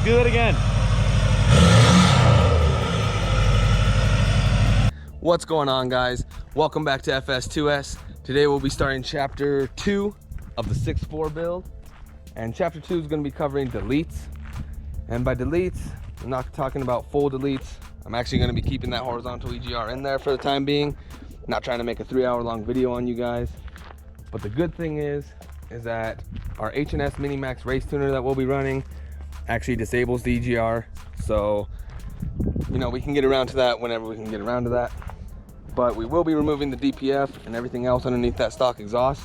do that again. What's going on, guys? Welcome back to FS2S. Today we'll be starting chapter 2 of the 6.4 build. And chapter 2 is going to be covering deletes. And by deletes, I'm not talking about full deletes. I'm actually going to be keeping that horizontal EGR in there for the time being. Not trying to make a 3-hour long video on you guys. But the good thing is that our H&S Mini Maxx Race tuner that we'll be running actually disables the EGR. So, you know, we can get around to that whenever we can get around to that. But we will be removing the DPF and everything else underneath that stock exhaust.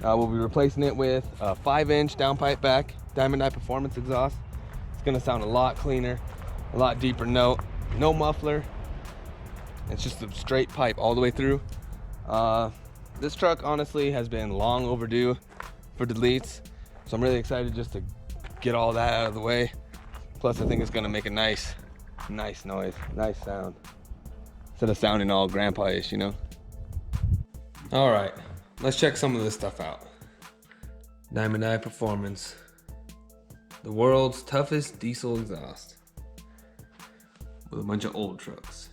We'll be replacing it with a 5-inch downpipe back Diamond Eye Performance exhaust. It's gonna sound a lot cleaner, a lot deeper note. No muffler. It's just a straight pipe all the way through. This truck honestly has been long overdue for deletes, so I'm really excited just to get all that out of the way. Plus I think it's gonna make a nice noise, nice sound, instead of sounding all grandpa-ish, you know. All right, let's check some of this stuff out. Diamond Eye Performance, the world's toughest diesel exhaust with a bunch of old trucks.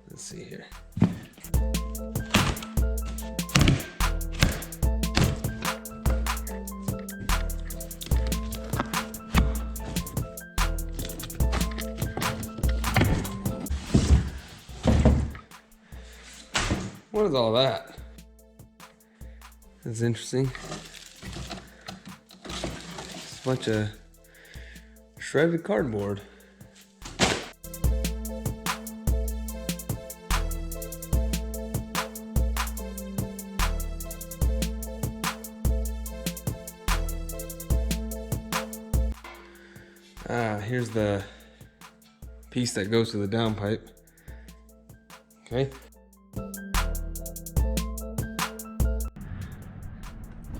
Let's see here. What is all that? That's interesting. It's a bunch of shredded cardboard. Here's the piece that goes to the downpipe. Okay.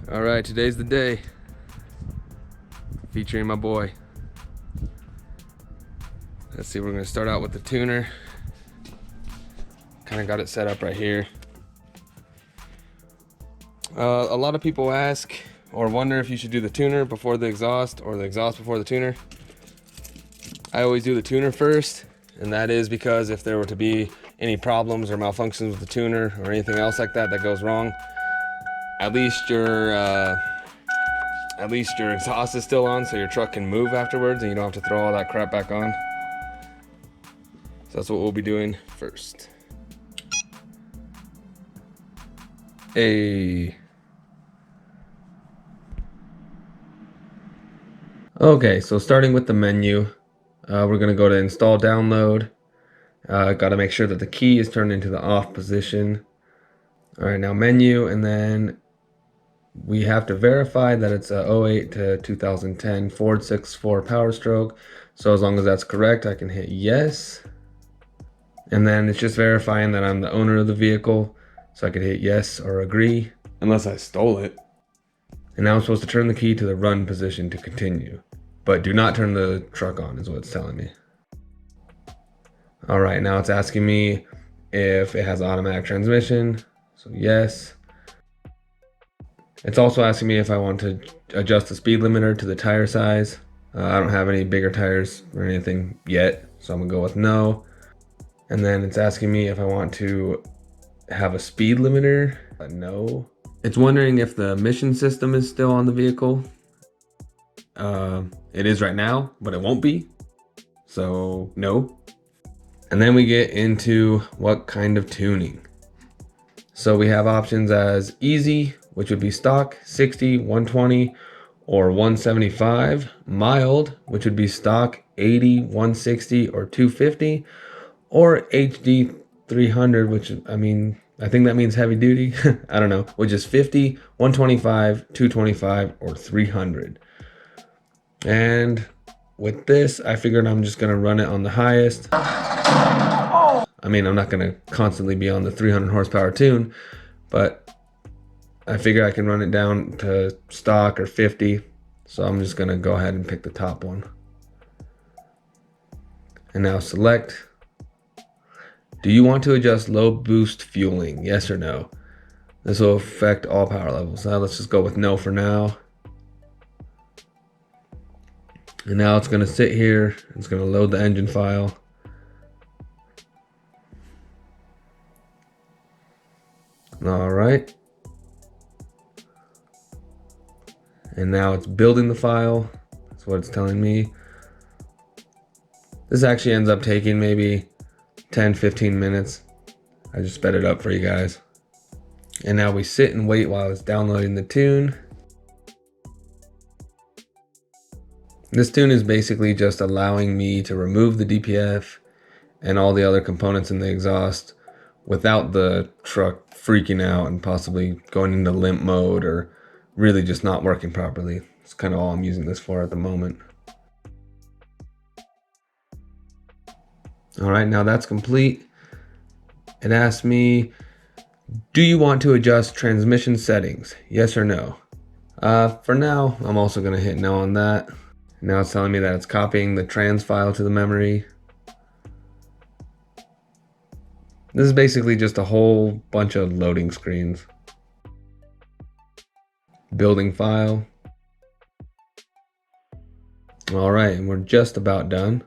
All right, today's the day. Featuring my boy. Let's see, we're gonna start out with the tuner. Kind of got it set up right here. A lot of people ask or wonder if you should do the tuner before the exhaust or the exhaust before the tuner. I always do the tuner first, and that is because if there were to be any problems or malfunctions with the tuner or anything else like that that goes wrong, at least your exhaust is still on, so your truck can move afterwards and you don't have to throw all that crap back on. So that's what we'll be doing first. Okay, so starting with the menu, we're gonna go to install download. Got to make sure that the key is turned into the off position. All right, now menu, and then we have to verify that it's a 08 to 2010 Ford 6.4 Powerstroke. So as long as that's correct, I can hit yes. And then it's just verifying that I'm the owner of the vehicle. So I could hit yes or agree, unless I stole it. And now I'm supposed to turn the key to the run position to continue. But do not turn the truck on is what it's telling me. All right, now it's asking me if it has automatic transmission. So yes. It's also asking me if I want to adjust the speed limiter to the tire size. I don't have any bigger tires or anything yet, so I'm gonna go with no. And then it's asking me if I want to have a speed limiter. No. It's wondering if the emission system is still on the vehicle. It is right now, but it won't be. So no. And then we get into what kind of tuning. So we have options as easy, which would be stock, 60, 120, or 175. Mild, which would be stock, 80, 160, or 250. Or HD 300, which, I mean, I think that means heavy duty. I don't know, which is 50, 125, 225, or 300. And with this, I figured I'm just gonna run it on the highest. I mean, I'm not gonna constantly be on the 300 horsepower tune, but I figure I can run it down to stock or 50. So I'm just gonna go ahead and pick the top one. And now select. Do you want to adjust low boost fueling? Yes or no? This will affect all power levels. Let's just go with no for now. And now it's gonna sit here. It's gonna load the engine file. All right. And now it's building the file. That's what it's telling me. This actually ends up taking maybe 10-15 minutes. I just sped it up for you guys. And now we sit and wait while it's downloading the tune. This tune is basically just allowing me to remove the DPF and all the other components in the exhaust without the truck freaking out and possibly going into limp mode or really just not working properly. It's kind of all I'm using this for at the moment. All right, now that's complete. It asks me, do you want to adjust transmission settings? Yes or no? For now, I'm also gonna hit no on that. Now it's telling me that it's copying the trans file to the memory. This is basically just a whole bunch of loading screens. Building file. All right, and we're just about done.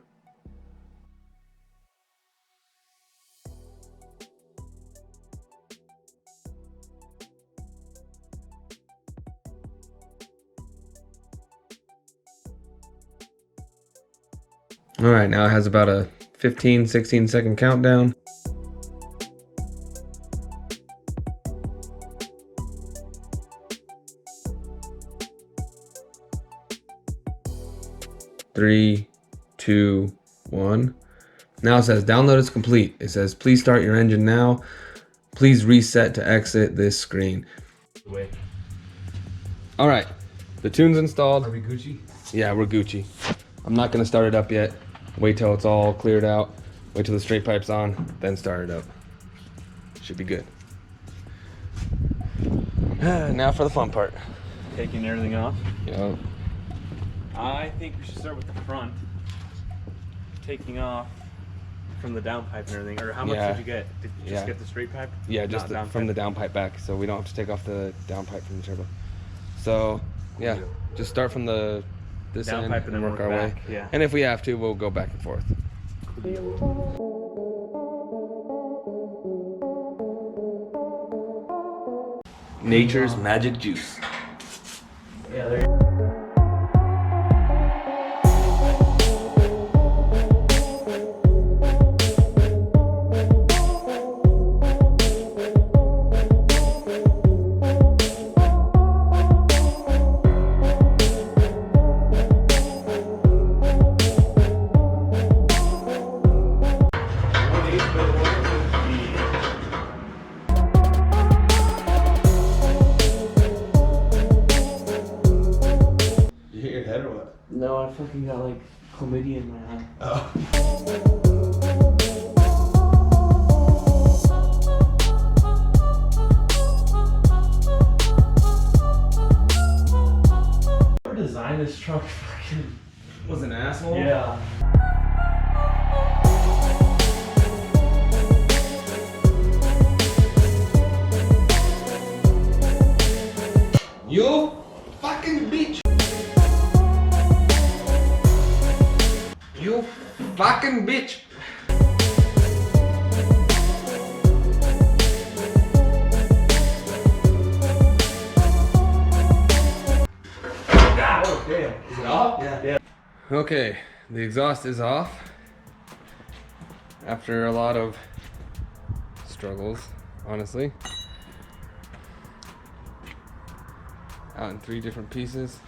All right, now it has about a 15-16 second countdown. Three, two, one. Now it says download is complete. It says please start your engine now. Please reset to exit this screen. Wait. All right, the tune's installed. Are we Gucci? Yeah, we're Gucci. I'm not gonna start it up yet. Wait till it's all cleared out. Wait till the straight pipe's on, then start it up. Should be good. Now for the fun part. Taking everything off. Yep. I think we should start with the front. Taking off from the downpipe and everything. Or how much did you get? Did you just get the straight pipe? Yeah, just from the downpipe back, so we don't have to take off the downpipe from the turbo. So yeah, just start from this end downpipe and then work our back. way. Yeah. And if we have to, we'll go back and forth. Nature's magic juice. Yeah, there. No, I fucking got like chlamydia in my eye. Oh. Whoever designed this truck fucking Was an asshole? yeah. You fucking bitch! You fucking bitch! Oh damn. Is it off? Yeah. Okay, the exhaust is off. After a lot of struggles, honestly. Out in 3 different pieces.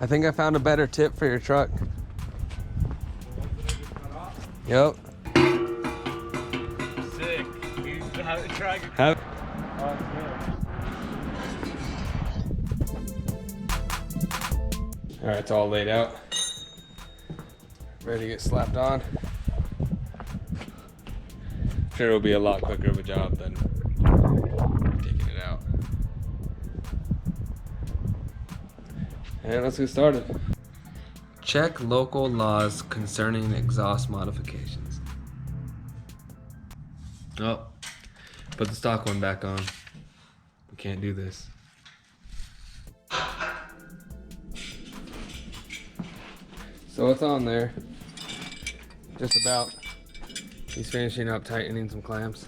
I think I found a better tip for your truck. Yep. Sick. You have it try. Have. All right, it's all laid out. Ready to get slapped on. Sure, it'll be a lot quicker of a job than taking it out. And let's get started. Check local laws concerning exhaust modifications. Oh, put the stock one back on. We can't do this. So it's on there. Just about. He's finishing up tightening some clamps.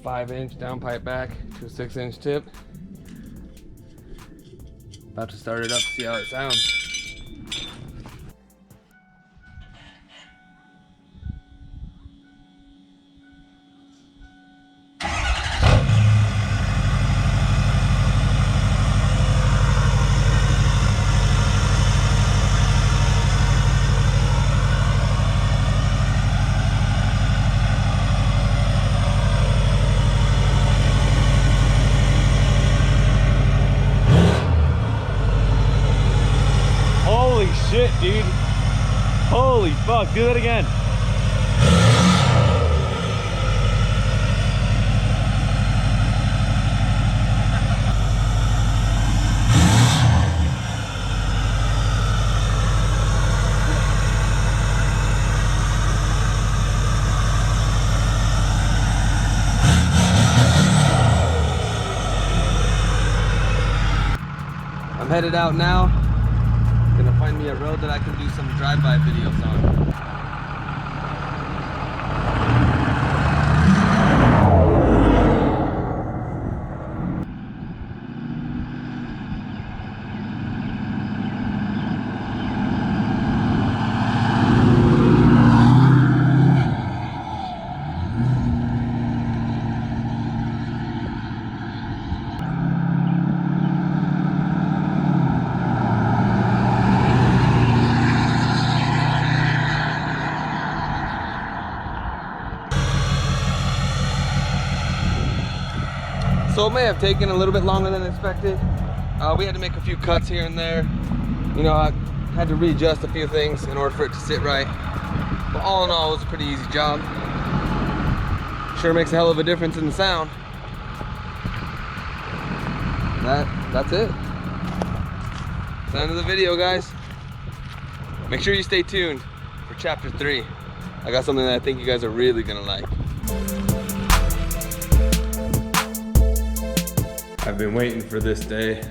5-inch downpipe back to a 6-inch tip. About to start it up to see how it sounds. Holy shit, dude. Holy fuck, do that again. I'm headed out now. Gonna find me a road that I can do some drive-by videos on. So it may have taken a little bit longer than expected. We had to make a few cuts here and there. You know, I had to readjust a few things in order for it to sit right. But all in all, it was a pretty easy job. Sure makes a hell of a difference in the sound. That's it. That's the end of the video, guys. Make sure you stay tuned for chapter 3. I got something that I think you guys are really gonna like. I've been waiting for this day.